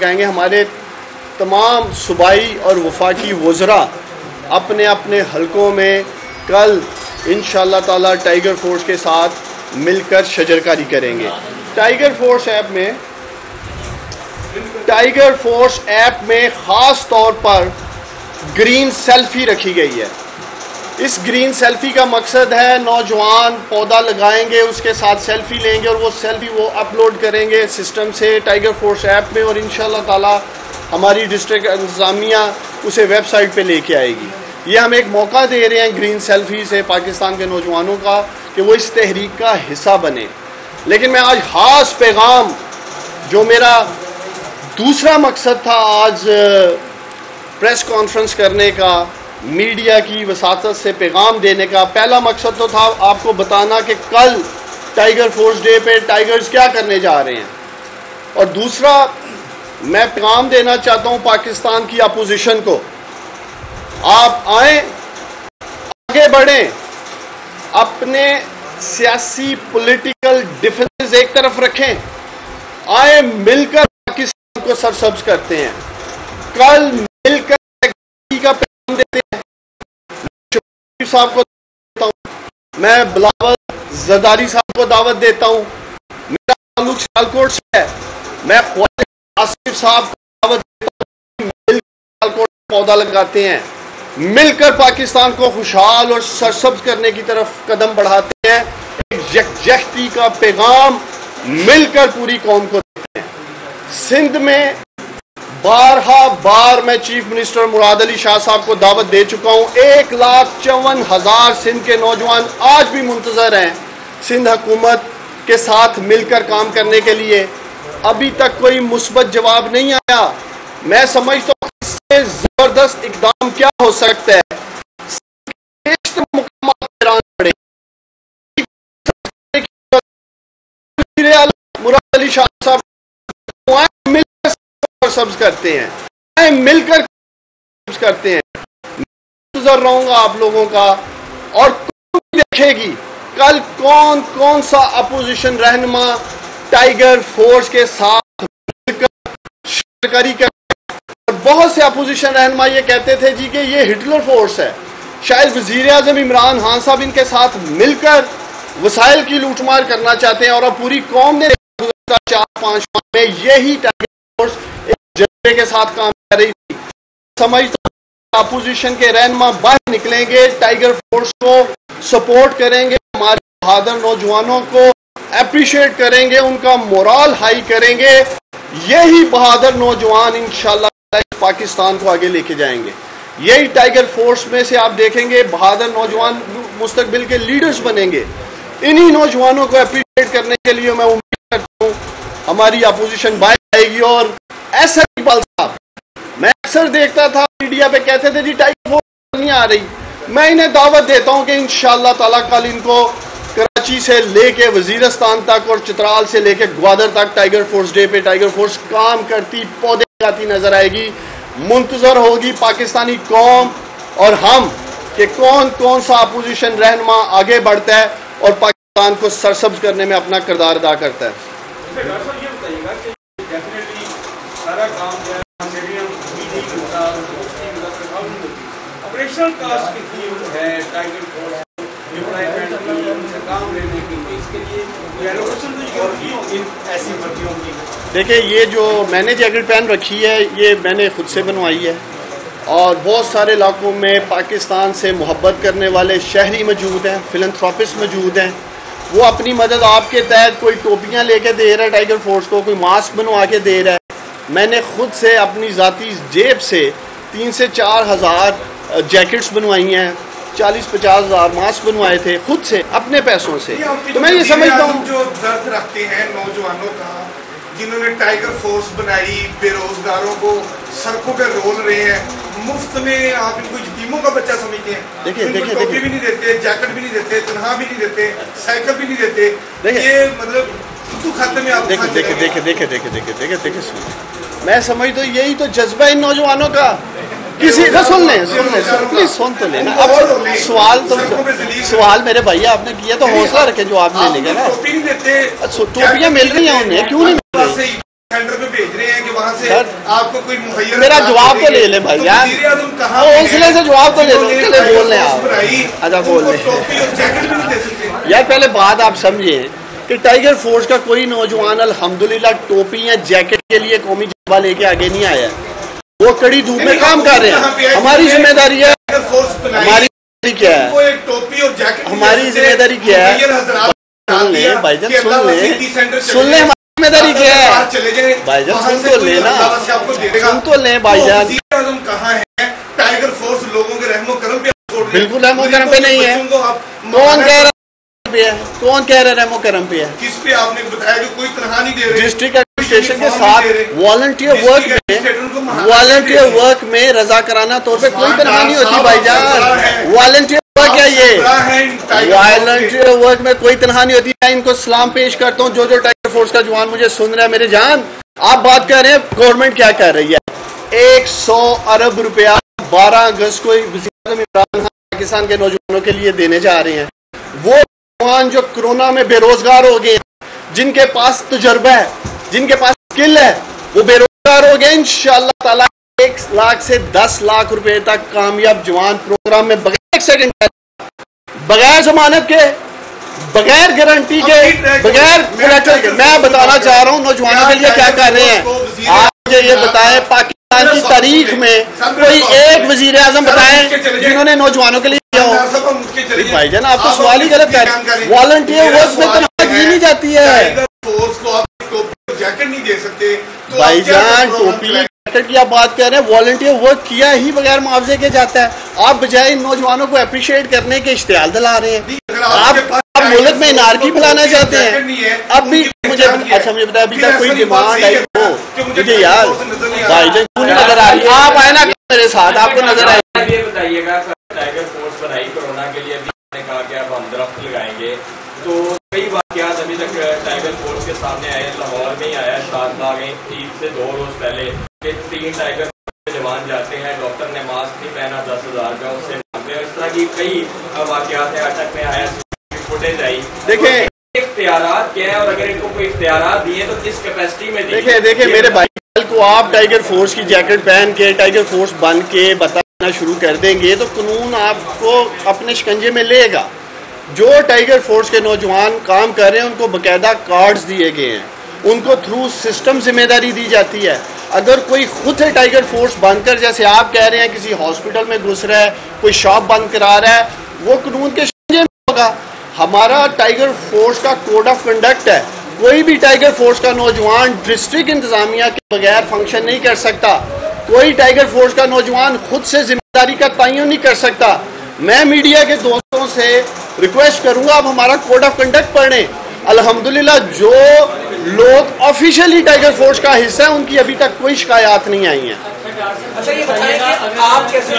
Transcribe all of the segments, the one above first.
कहेंगे हमारे तमाम सूबाई और वफाकी वज़रा अपने अपने हलकों में कल इंशाअल्लाह ताला टाइगर फोर्स के साथ मिलकर शजरकारी करेंगे। टाइगर फोर्स ऐप में ख़ास तौर पर ग्रीन सेल्फ़ी रखी गई है। इस ग्रीन सेल्फ़ी का मकसद है नौजवान पौधा लगाएंगे, उसके साथ सेल्फ़ी लेंगे और वो सेल्फ़ी वो अपलोड करेंगे सिस्टम से टाइगर फोर्स ऐप में, और इंशाअल्लाह ताला हमारी डिस्ट्रिक्ट इंतज़ामिया उसे वेबसाइट पे लेके आएगी। ये हम एक मौका दे रहे हैं ग्रीन सेल्फ़ी से पाकिस्तान के नौजवानों का कि वो इस तहरीक का हिस्सा बने। लेकिन मैं आज ख़ास पैगाम, जो मेरा दूसरा मकसद था आज प्रेस कॉन्फ्रेंस करने का, मीडिया की वसातत से पैगाम देने का, पहला मकसद तो था आपको बताना कि कल टाइगर फोर्स डे पे टाइगर्स क्या करने जा रहे हैं, और दूसरा मैं पैगाम देना चाहता हूं पाकिस्तान की अपोजिशन को, आप आए, आगे बढ़ें, अपने सियासी पॉलिटिकल डिफरेंसेस एक तरफ रखें, आए मिलकर पाकिस्तान को सरसब्ज करते हैं। कल मिलकर का पैगाम देते हैं। साहब को देता हूं, मैं बिलावल जरदारी साहब को दावत देता हूं, मेरा ताल्लुक सियालकोट से है, मैं ख्वाजा आसिफ साहब को दावत देता हूं, मिलकर सियालकोट पौधा लगाते हैं, मिलकर पाकिस्तान को खुशहाल और सरसब्ज करने की तरफ कदम बढ़ाते हैं। एक यकजहती का पैगाम मिलकर पूरी कौम को देते हैं। सिंध में बारहा बार मैं चीफ मिनिस्टर मुराद अली शाह साहब को दावत दे चुका हूं। 1,54,000 सिंध के नौजवान आज भी मुंतजर हैं सिंध हुकूमत के साथ मिलकर काम करने के लिए। अभी तक कोई मुस्बत जवाब नहीं आया। मैं समझता हूं इससे जबरदस्त इकदाम क्या हो सकता है। मुराद अली शाह साहब सब्ज करते हैं, मिलकर सब्ज करते हैं। मैं रहूंगा आप लोगों का, और कौन देखेगी कल कौन कौन सा अपोजिशन रहनुमा टाइगर फोर्स के साथ मिलकर शजरकारी कर। बहुत से अपोजिशन रहनुमा ये कहते थे जी कि ये हिटलर फोर्स है, शायद वजीर आजम इमरान खान साहब इनके साथ मिलकर वसाइल की लूटमार करना चाहते हैं, और अब पूरी कौम ने 4-5 माह में यही टाइगर फोर्स जज्बे के साथ काम कर रही थी। समझता अपोजिशन के रहनुमा बाहर निकलेंगे, टाइगर फोर्स को सपोर्ट करेंगे, हमारे बहादुर नौजवानों को अप्रिशिएट करेंगे, उनका मोरल हाई करेंगे। यही बहादुर नौजवान इंशाअल्लाह पाकिस्तान को आगे लेके जाएंगे। यही टाइगर फोर्स में से आप देखेंगे बहादुर नौजवान मुस्तकबिल के लीडर्स बनेंगे। इन्हीं नौजवानों को अप्रिशिएट करने के लिए मैं उम्मीद करता हूँ हमारी अपोजिशन बाहर आएगी। और ऐसा इकबाल साहब, मैं अक्सर देखता था मीडिया पे कहते थे जी टाइगर फोर्स नहीं आ रही। मैं इन्हें दावत देता हूं कि इंशाअल्लाह ताला कल इनको कराची से लेके वजीरस्तान तक और चित्राल से लेके ग्वादर तक टाइगर फोर्स डे पे टाइगर फोर्स काम करती, पौधे लगाती नजर आएगी। मुंतजर होगी पाकिस्तानी कौम और हम कि कौन कौन सा अपोजिशन रहनुमा आगे बढ़ता है और पाकिस्तान को सरसब्ज करने में अपना किरदार अदा करता है। सारा काम जो है ऑपरेशनल कास्ट कितनी है टाइगर फोर्स डिप्लॉयमेंट की, उनसे काम लेने के लिए, इसके लिए एलोकेशन तो इन ऐसी भर्तियों की। देखिए, ये जो मैंने जैकेट पहन रखी है ये मैंने खुद से बनवाई है, और बहुत सारे इलाकों में पाकिस्तान से मोहब्बत करने वाले शहरी मौजूद हैं, फिलंथ्रोपिस्ट मौजूद हैं। वो अपनी मदद आपके तहत कोई टोपियाँ लेके दे रहा है टाइगर फोर्स को, कोई मास्क बनवा के दे रहा है। मैंने खुद से अपनी ज़ाती जेब से 3 से 4 हज़ार जैकेट्स बनवाई हैं, 40-50 हज़ार मास्क बनवाए थे खुद से अपने पैसों से। तो मैं ये समझता हूँ जो दर्द रखते हैं नौजवानों का, जिन्होंने टाइगर फोर्स बनाई, बेरोजगारों को सड़कों पर रोल रहे हैं, मुफ्त में आप इनको यतीमों का बच्चा समझते हैं। देखिए टोपी भी नहीं देते, जैकेट भी नहीं देते, तनख्वाह भी नहीं देते, साइकिल भी नहीं देते। ये मतलब खाते में आप देखिए मैं समझता हूँ यही तो जज्बा इन नौजवानों का। किसी का सुन लें प्लीज सुन तो लेना। अब सवाल मेरे भैया आपने किया तो हौसला रखें, जो आप लेने का ना। टोपियाँ मिल रही हैं उन्हें, क्यों नहीं मिल रही? सेंटर पे भेज रहे हैं कि वहाँ से सर, आपको कोई मुहैया, मेरा जवाब तो ले ले भाई यार, हौसले से जवाब तो ले लो, बोल रहे हैं आप। अच्छा बोल रहे यार, पहले बात आप समझे कि टाइगर फोर्स का कोई नौजवान अल्हम्दुलिल्लाह टोपी या जैकेट के लिए कौमी जज्बा लेके आगे नहीं आया। वो कड़ी धूप में काम कर रहे हैं। हमारी जिम्मेदारी है, हमारी क्या है, टोपी और जैकेट, हमारी जिम्मेदारी क्या है, सुन ले भाईजान, सुन ले हमारी जिम्मेदारी क्या है भाईजान, सुन तो लेना, सुन तो ले भाईजान। कहाँ है टाइगर फोर्स? लोगों के रहमो करम पे, बिल्कुल रहमो करम पे नहीं है। कौन कह रहा है, कौन कह रहा है रहमो करम पे है? किस पे आपने बताया कि कोई तनख्वाह नहीं दे रहे? डिस्ट्रिक्ट एडमिनिस्ट्रेशन के साथ वॉलंटियर वर्क में रजाकाराना तौर पे कोई तनख्वाह नहीं होती भाईजान। वॉलंटियर वर्क है ये, वॉलंटियर वर्क में कोई तनख्वाह नहीं होती। मैं इनको सलाम पेश करता हूँ, जो टाइगर फोर्स का जवान मुझे सुन रहा है, मेरे जान, आप बात कर रहे हैं गवर्नमेंट क्या कर रही है। 100 अरब रुपया 12 अगस्त को वज़ीर-ए-आज़म इमरान खान पाकिस्तान के नौजवानों के लिए देने जा रहे हैं। वो नौजवान जो कोरोना में बेरोजगार हो गए, जिनके पास तजुर्बा है, जिनके पास स्किल है, वो बेरोजगार हो गए। इंशाअल्लाह ताला 1 लाख से 10 लाख रुपए तक कामयाब जवान प्रोग्राम में बगैर एक सेकंड, बगैर जमानत के, बगैर गारंटी के, बगैर कोलेटरल के, मैं बताना चाह रहा हूँ नौजवानों के लिए क्या कर रहे हैं। आप मुझे ये बताएं, पाकिस्तान की तारीख में कोई एक वज़ीर-ए-आज़म बताएं जिन्होंने नौजवानों के लिए किया हो। भाईजान आप तो सवाल ही गलत कर रहे हैं। वॉलंटियर वर्क में तनख्वाह दी नहीं जाती है जैकेट नहीं दे सकते भाईजान। टोपी जैकेट की आप बात कर रहे हैं, वॉलंटियर वर्क किया ही बगैर मुआवजे के जाता है। आप बजाय इन नौजवानों को अप्रिशिएट करने के इश्तियाल दिला रहे हैं। आप मुल्क में नारकी फैलाना चाहते हैं। अब भी मुझे अच्छा मुझे बताया, अभी तक कोई डिमांड आई हो मुझे यार भाईजान क्यों नहीं नजर आ रही? आप आए ना मेरे साथ, आपको नजर आए। ये बताइएगा, टाइगर फोर्स बनाई कोरोना के लिए, अभी कहा कि अब हम दरख्त लगाएंगे, तो कई वाक़यात अभी तक टाइगर फोर्स के सामने आए। लाहौर में ही आया, शादबाग में ईद से 2 रोज पहले कि 3 टाइगर जवान जाते हैं, डॉक्टर ने मास्क नहीं पहना, 10,000 का उससे मांगते हैं। इस तरह की कई वाक़यात है। अटक में आया, फुटेज आई। देखें इख्तियारात क्या है, और अगर इनको कोई इख्तियारात दिए तो किस कैपेसिटी में दिए? देखें मेरे भाई, कल को आप टाइगर फोर्स की जैकेट पहन के टाइगर फोर्स बन के बताना शुरू कर देंगे तो कानून आपको अपने शिकंजे में लेगा। जो टाइगर फोर्स के नौजवान काम कर रहे हैं उनको बाकायदा कार्ड्स दिए गए हैं, उनको थ्रू सिस्टम जिम्मेदारी दी जाती है। अगर कोई खुद से टाइगर फोर्स बनकर, जैसे आप कह रहे हैं, किसी हॉस्पिटल में घुस रहा है, कोई शॉप बंद करा रहा है, वो कानून के शिकंजे में होगा। हमारा टाइगर फोर्स का कोड ऑफ कंडक्ट है, कोई भी टाइगर फोर्स का नौजवान डिस्ट्रिक्ट इंतजामिया के बगैर फंक्शन नहीं कर सकता। कोई टाइगर फोर्स का नौजवान खुद से जिम्मेदारी का तयन नहीं कर सकता। मैं मीडिया के दोस्तों से रिक्वेस्ट करूंगा, आप हमारा कोड ऑफ कंडक्ट पढ़ें। अल्हम्दुलिल्लाह जो लोग ऑफिशियली टाइगर फोर्स का हिस्सा है उनकी अभी तक कोई शिकायत नहीं आई है। अच्छा ये बताइए कि आप कैसे,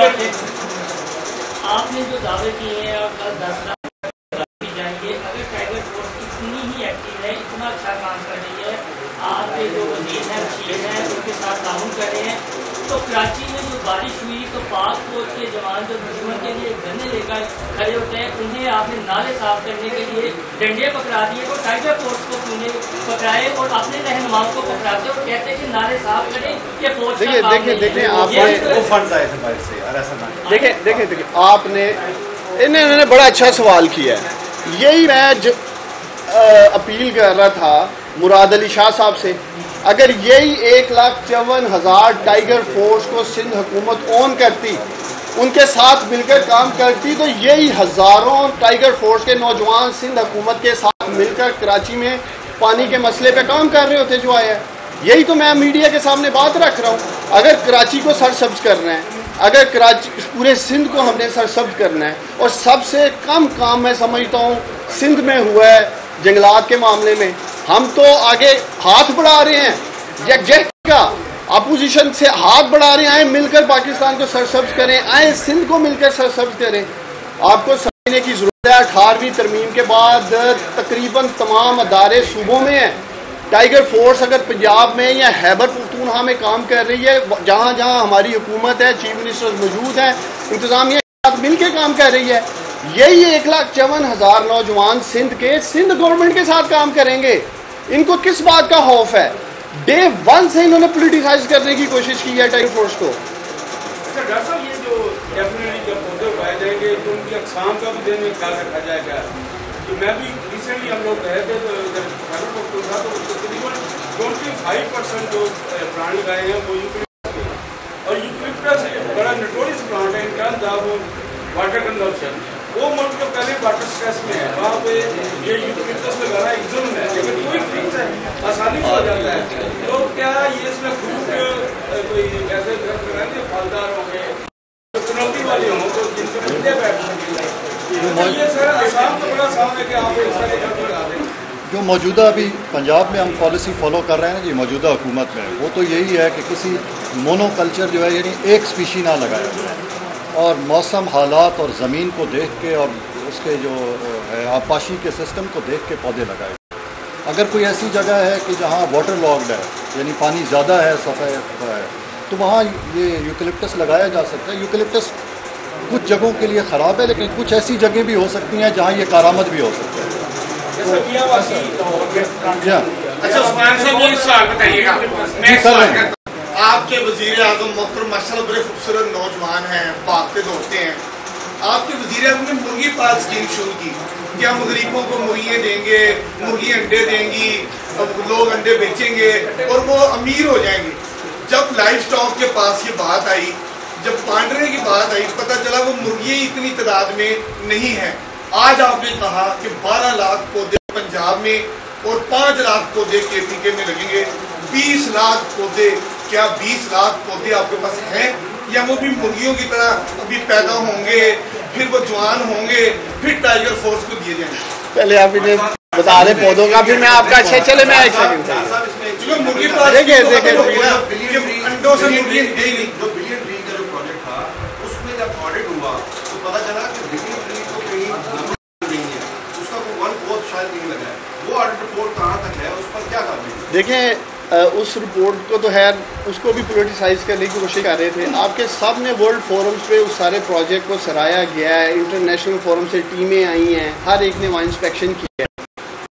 आपने जो दावे किए हैं और कल 10 लाख जाएंगे, अगर टाइगर फोर्स इतनी ही एक्टिव है, इतना अच्छा काम कर रही है, आपके जो वजीर हैं, वकील हैं, उनके साथ ताउन कर रहे हैं, तो कराची में जो बारिश हुई तो पाक फौज के जवान जो दुश्मन के लिए गन्ने लेकर खड़े होते हैं, उन्हें आपने नाले साफ करने के लिए डंडे पकड़ा दिए, तो टाइगर फोर्स को उन्हें पकड़ाए और अपने रहनुमाओं को पकड़ाते और कहते हैं कि नाले साफ करें, ये फौज का काम नहीं है। देखें आपने इन्होंने बड़ा अच्छा सवाल किया है। यही मैं अपील कर रहा था मुराद अली शाह साहब से। अगर यही 1,54,000 टाइगर फोर्स को सिंध हुकूमत ओन करती, उनके साथ मिलकर काम करती, तो यही हज़ारों टाइगर फोर्स के नौजवान सिंध हुकूमत के साथ मिलकर कराची में पानी के मसले पे काम कर रहे होते जो आया। यही तो मैं मीडिया के सामने बात रख रहा हूँ। अगर कराची को सरसब्ज करना है, अगर कराची पूरे सिंध को हमने सरसब्ज करना है, और सबसे कम काम मैं समझता हूँ सिंध में हुआ है जंगलात के मामले में, हम तो आगे हाथ बढ़ा रहे हैं यकजहती का, अपोजिशन से हाथ बढ़ा रहे हैं, आए मिलकर पाकिस्तान को सरसब्ज करें, आए सिंध को मिलकर सरसब्ज करें। आपको समझने की ज़रूरत है 18वीं तरमीम के बाद तकरीबन तमाम अदारे सूबों में हैं। टाइगर फोर्स अगर पंजाब में या खैबर पख्तूनख्वा में काम कर रही है, जहाँ जहाँ हमारी हुकूमत है, चीफ मिनिस्टर मौजूद हैं, इंतज़ामिया के साथ मिल के काम कर रही है। यही 1,54,000 नौजवान सिंध के, सिंध गवर्नमेंट के साथ काम करेंगे। इनको किस बात का खौफ है? डे वन से इन्होंने पोलिटिसाइज करने की कोशिश की है टाइगर फोर्स को। अच्छा डॉक्टर साहब, ये जो डेफिनेटली जब पौधे उगाए जाएंगे तो उनकी अक़साम का भी दिन में ख्याल रखा जाएगा। तो मैं भी रिसेंटली हम लोग गए थे तो जब खैबर पख्तूनख्वा था तो तकरीबन 25% जो प्लांट लगाए हैं वो यूकलिप्टस के, और यूकलिप्टस बड़ा नोटोरियस प्लांट है in terms of water consumption. वो मुल्क जो पहले वाटर स्ट्रेस में है वहाँ पे ये यूकलिप्टस लगाना एक जुल्म है, लेकिन कोई फिक्स है, आसानी से हो जाता है। तो क्या ये इसमें फ्रूट कोई ऐसे दरख्त लगाएंगे फलदार होंगे तो चुनौती वाले हों तो जिनके बच्चे बैठ सकें? ये सर आसाम तो बड़ा आसान है कि आप एक सारे दरख्त लगा दें। जो मौजूदा अभी पंजाब में हम पॉलिसी फॉलो कर रहे हैं जी मौजूदा हुकूमत में, वो तो यही है कि किसी मोनोकल्चर जो है यानी एक स्पीशी ना लगाया जाए और मौसम हालात और ज़मीन को देख के और उसके जो है आबपाशी के सिस्टम को देख के पौधे लगाए। अगर कोई ऐसी जगह है कि जहाँ वाटर लॉग्ड है यानी पानी ज़्यादा है सफ़ेद है तो वहाँ ये यूकलिप्टस लगाया जा सकता है। यूकलिप्टस कुछ जगहों के लिए ख़राब है लेकिन कुछ ऐसी जगह भी हो सकती हैं जहाँ ये कारामद भी हो सकता है। अच्छा उस्मान साहब एक सवाल बताइएगा, मैं सवाल करता हूं। आपके वज़ीर आज़म मोहतरम माशाल्लाह बड़े खूबसूरत नौजवान हैं, भागते दौड़ते हैं। आपके वज़ीर आज़म ने मुर्गी पाल स्कीम शुरू की कि हम गरीबों को मुर्गियाँ देंगे, मुर्गी अंडे देंगी, लोग अंडे बेचेंगे और वो अमीर हो जाएंगे। जब लाइफ स्टॉक के पास ये बात आई, जब पांडरे की बात आई, पता चला वो मुर्गियाँ इतनी तादाद में नहीं है। आज आपने कहा कि 12 लाख पौधे पंजाब में और 5 लाख पौधे KPK में लगेंगे, 20 लाख पौधे। क्या 20 लाख पौधे आपके पास हैं या वो भी मुर्गियों की तरह अभी पैदा होंगे, फिर वो जवान होंगे, फिर टाइगर फोर्स को दिए जाएंगे? पहले आप इन्हें बता दें पौधों का, फिर मैं आपका अच्छा चले मैं एक सेकंड मुर्गी देखिए अंडों से मुर्गी जो बिलियन ट्री का जो प्रोजेक्ट था उसमें जब ऑडिट हुआ तो पता चला कि बिलियन ट्री को कहीं नहीं है, उसका कोई 1/4 शायद नहीं लगा है। वो ऑडिट रिपोर्ट कहाँ तक है, उस पर क्या कर रही है? देखें उस रिपोर्ट को तो खैर उसको भी पोलिटिसाइज करने की कोशिश कर रहे थे। आपके सामने वर्ल्ड फोरम्स पे उस सारे प्रोजेक्ट को सराहा गया है, इंटरनेशनल फोरम से टीमें आई हैं, हर एक ने वहाँ इंस्पेक्शन किया है।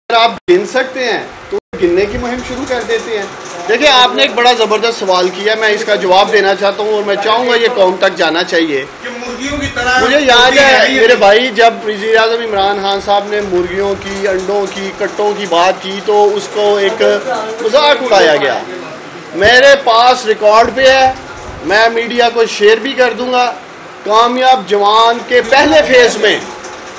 अगर आप गिन सकते हैं तो गिनने की मुहिम शुरू कर देते हैं। देखिए आपने एक बड़ा ज़बरदस्त सवाल किया, मैं इसका जवाब देना चाहता हूँ और मैं चाहूँगा ये कौम तक जाना चाहिए कि मुर्गियों की तरह। मुझे याद है मेरे भाई जब वज़ीर आज़म इमरान खान साहब ने मुर्गियों की, अंडों की, कट्टों की बात की तो उसको एक मजाक उड़ाया गया। मेरे पास रिकॉर्ड पे है, मैं मीडिया को शेयर भी कर दूंगा। कामयाब जवान के पहले फेज़ में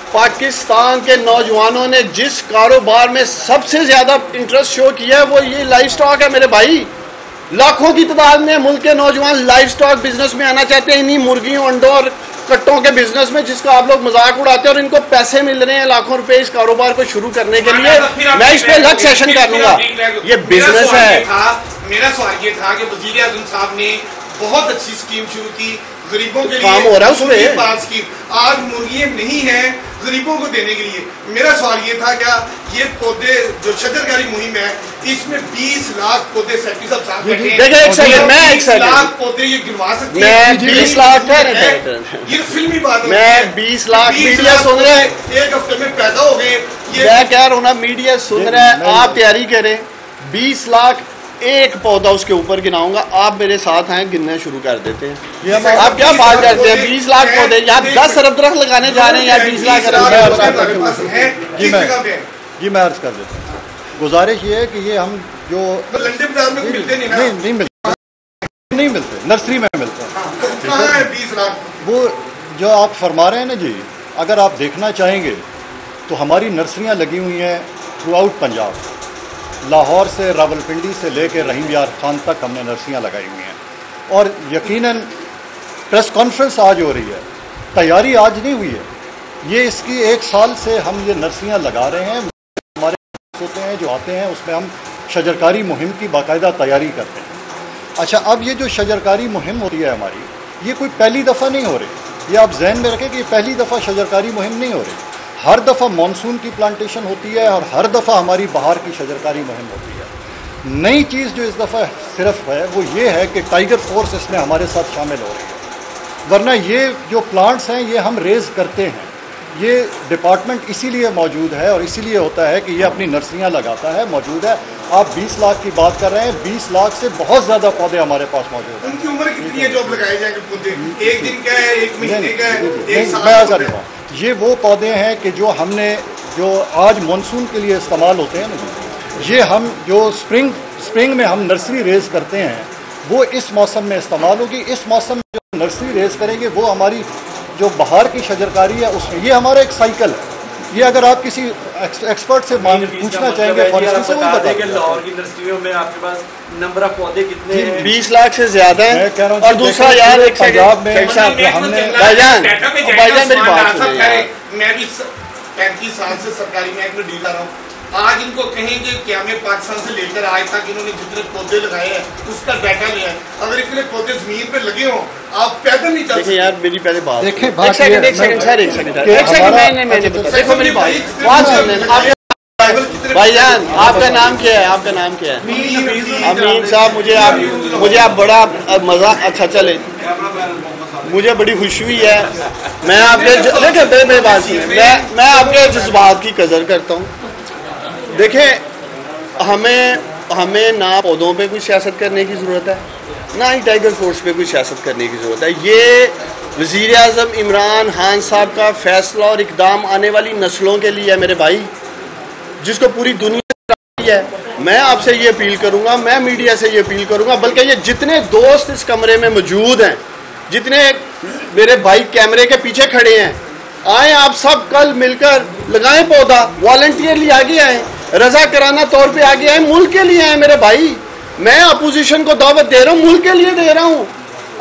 पाकिस्तान के नौजवानों ने जिस कारोबार में सबसे ज़्यादा इंटरेस्ट शो किया है वो ये लाइफ स्टॉक है मेरे भाई। लाखों की तादाद में मुल्क के नौजवान लाइफ स्टॉक बिजनेस में आना चाहते हैं, इन्हीं मुर्गियों, अंडों और कट्टों के बिजनेस में, जिसका आप लोग मजाक उड़ाते हैं और इनको पैसे मिल रहे हैं लाखों रुपए इस कारोबार को शुरू करने के लिए। मैं इस पर अलग सेशन कर लूँगा, ये बिजनेस है। मेरा सवाल ये था कि वज़ीर आज़म साहब ने बहुत अच्छी स्कीम शुरू की गरीबों के लिए, काम हो रहा है उसमें। आज मुर्गियाँ नहीं हैं गरीबों को देने के लिए। मेरा सवाल ये था क्या ये पौधे जो शजरकारी मुहिम है इसमें 20 लाख पौधे सेक्रेटरी साहब देखिए एक सेकंड, मैं एक 20 लाख पौधे ये गिनवा सकते हैं? मैं 20 लाख ये फिल्मी बात है। मैं 20 लाख मीडिया सुन रहे हैं, एक हफ्ते में पैदा हो गए। मैं कह रहा हूँ ना मीडिया सुन रहा है, आप तैयारी करें। 20 लाख एक पौधा उसके ऊपर गिनाऊंगा, आप मेरे साथ हैं, गिनना शुरू कर देते हैं। आप क्या बात करते हैं 20 लाख पौधे, यहाँ 10 अरब दरख्त लगाने जा रहे हैं या 20 लाख अरब? जी मैं अर्ज कर देता हूँ। गुजारिश ये है कि ये हम जो नहीं मिलते नर्सरी में मिलते हैं। वो जो आप फरमा रहे हैं ना जी, अगर आप देखना चाहेंगे तो हमारी नर्सरियाँ लगी हुई हैं थ्रू आउट पंजाब, लाहौर से रावलपिंडी से लेकर रहीम यार खान तक हमने नर्सरियाँ लगाई हुई हैं। और यकीनन प्रेस कॉन्फ्रेंस आज हो रही है, तैयारी आज नहीं हुई है, ये इसकी 1 साल से हम ये नर्सरियाँ लगा रहे हैं। हमारे होते हैं जो आते हैं उसमें हम शजरकारी मुहिम की बाकायदा तैयारी करते हैं। अच्छा, अब ये जो शजरकारी मुहिम होती है हमारी, ये कोई पहली दफ़ा नहीं हो रही, ये आप जहन में रखें कि ये पहली दफ़ा शजरकारी मुहिम नहीं हो रही। हर दफ़ा मानसून की प्लांटेशन होती है और हर दफ़ा हमारी बहार की शजरकारी मुहिम होती है। नई चीज़ जो इस दफ़ा सिर्फ है वो ये है कि टाइगर फोर्स इसमें हमारे साथ शामिल हो रही है, वरना ये जो प्लांट्स हैं ये हम रेज़ करते हैं, ये डिपार्टमेंट इसीलिए मौजूद है और इसीलिए होता है कि ये अपनी नर्सरियाँ लगाता है, मौजूद है। आप 20 लाख की बात कर रहे हैं, 20 लाख से बहुत ज़्यादा पौधे हमारे पास मौजूद हैं। उनकी उम्र कितनी है जो अब लगाए जाएंगे पौधे? एक दिन का है, एक महीने का है, एक साल मैं का आज़ाद हूँ। ये वो पौधे हैं कि जो हमने जो आज मानसून के लिए इस्तेमाल होते हैं ना, ये हम जो स्प्रिंग में हम नर्सरी रेज़ करते हैं वो इस मौसम में इस्तेमाल होगी। इस मौसम में जो नर्सरी रेज़ करेंगे वो हमारी जो बाहर की शजरकारी है उसमें, ये हमारा एक साइकिल है। ये अगर आप किसी एक्सपर्ट से पूछना चाहेंगे फॉरेस्ट्री से, वो बता देंगे लाहौर की नर्सरियों में आपके पास नंबर ऑफ पौधे कितने हैं? 20 लाख से ज्यादा है। और दूसरा यार एक पंजाब में हमने भाईजान मेरी बात सुनिए। मैं भी 35 साल से सरकारी महकमे में डील रहा हूँ। आज इनको कहेंगे कि हमें पाकिस्तान से लेकर आज तक इन्होंने जितने पौधे लगाए हैं उसका डाटा लिया है। अगर इतने पौधे जमीन पे लगे हों, आप पैदल नहीं चल सकते। देखिए यार मेरी पहले बात देखें, एक सेकंड देखो मेरी बात सुन। भाईजान आपका नाम क्या है? आपका नाम क्या है? अमीन साहब, मुझे आप बड़ा मजा, अच्छा चले, मुझे बड़ी खुशी हुई है। मैं आपके देखिए मेरी बात सुनिए, मैं आपके जज्बात की कदर करता हूँ। देखें, हमें ना पौधों पे कोई सियासत करने की ज़रूरत है, ना ही टाइगर फोर्स पे कोई सियासत करने की ज़रूरत है। ये वज़ीर आज़म इमरान खान साहब का फैसला और इक़दाम आने वाली नस्लों के लिए है मेरे भाई, जिसको पूरी दुनिया है। मैं आपसे ये अपील करूँगा, मैं मीडिया से ये अपील करूँगा, बल्कि ये जितने दोस्त इस कमरे में मौजूद हैं, जितने मेरे भाई कैमरे के पीछे खड़े हैं, आए आप सब कल मिलकर लगाएं पौधा। वॉलंटियरली आगे आए, रजा कराना तौर पे आगे आए, मुल्क के लिए आए मेरे भाई। मैं अपोजिशन को दावत दे रहा हूँ, मुल्क के लिए दे रहा हूँ।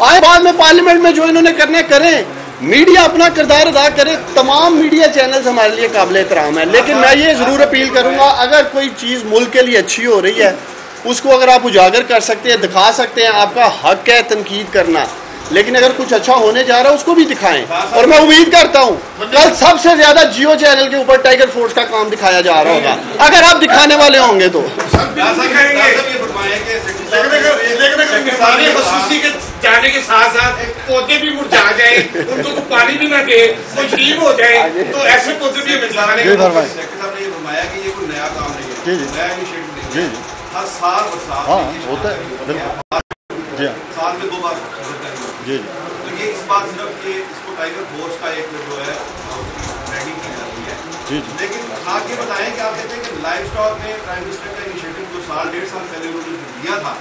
आए बाद में पार्लियामेंट में जो इन्होंने करना करें, मीडिया अपना किरदार अदा करे। तमाम मीडिया चैनल्स हमारे लिए काबिल एहतराम है, लेकिन मैं ये ज़रूर अपील करूँगा, अगर कोई चीज़ मुल्क के लिए अच्छी हो रही है उसको अगर आप उजागर कर सकते हैं, दिखा सकते हैं, आपका हक है तनकीद करना, लेकिन अगर कुछ अच्छा होने जा रहा है उसको भी दिखाएं। और मैं उम्मीद करता हूं कल सबसे ज्यादा जियो चैनल के ऊपर टाइगर फोर्स का काम दिखाया जा रहा होगा, अगर आप दिखाने वाले होंगे तो। जाने के साथ साथ पौधे भी मुरझा जाए, उनको तो पानी भी ना दे, कोई शहीद हो जाए, तो ऐसे पौधे भी फरमाया कि ये कोई नया काम नहीं है, नया इनिशिएटिव नहीं है। हर साल बरसात होता है, साल में 2 बार जी। तो ये इस बात सिर्फ कि इसको टाइगर फोर्स का एक जो है ट्रेनिंग की जाती है जी। लेकिन आप ये बताएं कि आप कहते हैं कि लाइव स्टॉक में प्राइम मिनिस्टर का इनिशिएटिव जो 1.5 साल पहले उन्होंने दिया था,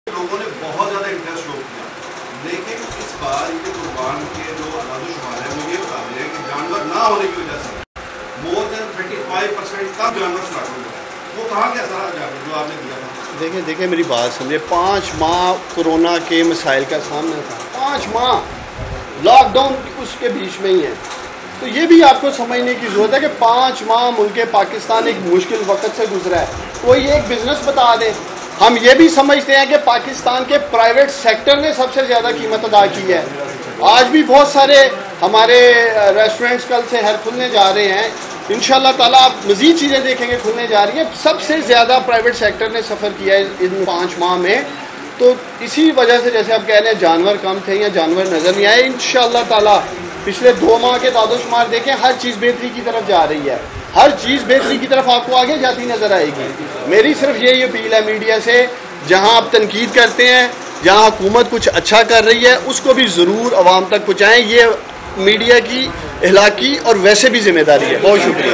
लोगों ने बहुत ज़्यादा इंटरेस्ट शो किया, लेकिन इस बार इनके कुर्बान के जो आदादोशुमार है वो ये बता रहे हैं कि जानवर ना होने की वजह से मोर देन 25% कम जानवर स्टार्ट हो गए। वो कहाँ के असर जानवर जो आपने दिया था? देखिए मेरी बात समझिए, 5 माह कोरोना के मसाइल का सामना था, 5 माह लॉकडाउन उसके बीच में ही है। तो ये भी आपको समझने की ज़रूरत है कि 5 माह मुल्क पाकिस्तान एक मुश्किल वक्त से गुजरा है। कोई एक बिज़नेस बता दे। हम ये भी समझते हैं कि पाकिस्तान के प्राइवेट सेक्टर ने सबसे ज़्यादा कीमत अदा की है। आज भी बहुत सारे हमारे रेस्टोरेंट्स कल से हर खुलने जा रहे हैं, इंशाल्लाह ताला आप मज़ीद चीज़ें देखेंगे खुलने जा रही हैं। सबसे ज़्यादा प्राइवेट सेक्टर ने सफ़र किया है इन 5 माह में। तो इसी वजह से जैसे आप कह रहे हैं जानवर कम थे या जानवर नज़र नहीं आए, इंशाल्लाह ताला पिछले 2 माह के दादोशुमार देखें, हर चीज़ बेहतरी की तरफ जा रही है, हर चीज़ बेहतरी की तरफ आपको आगे जाती नज़र आएगी। मेरी सिर्फ यही अपील है मीडिया से, जहाँ आप तनकीद करते हैं, जहाँ हुकूमत कुछ अच्छा कर रही है उसको भी ज़रूर आवाम तक पहुँचाएँ। ये मीडिया की इलाकी और वैसे भी जिम्मेदारी है। बहुत शुक्रिया।